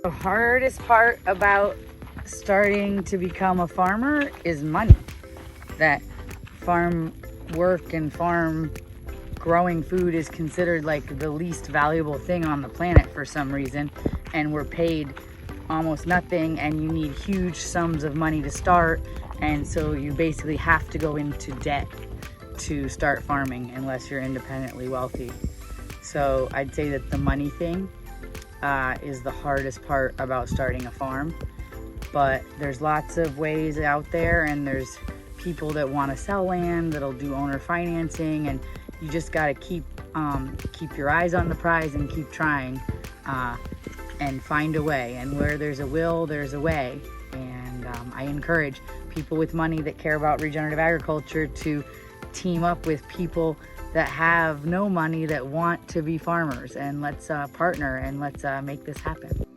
The hardest part about starting to become a farmer is money. That farm work and farm growing food is considered like the least valuable thing on the planet for some reason, and we're paid almost nothing, and you need huge sums of money to start, and so you basically have to go into debt to start farming unless you're independently wealthy. So I'd say that the money thing is the hardest part about starting a farm, but there's lots of ways out there, and there's people that want to sell land that'll do owner financing, and you just got to keep your eyes on the prize and keep trying and find a way. And where there's a will, there's a way. And I encourage people with money that care about regenerative agriculture to team up with people that have no money that want to be farmers, and let's partner and let's make this happen.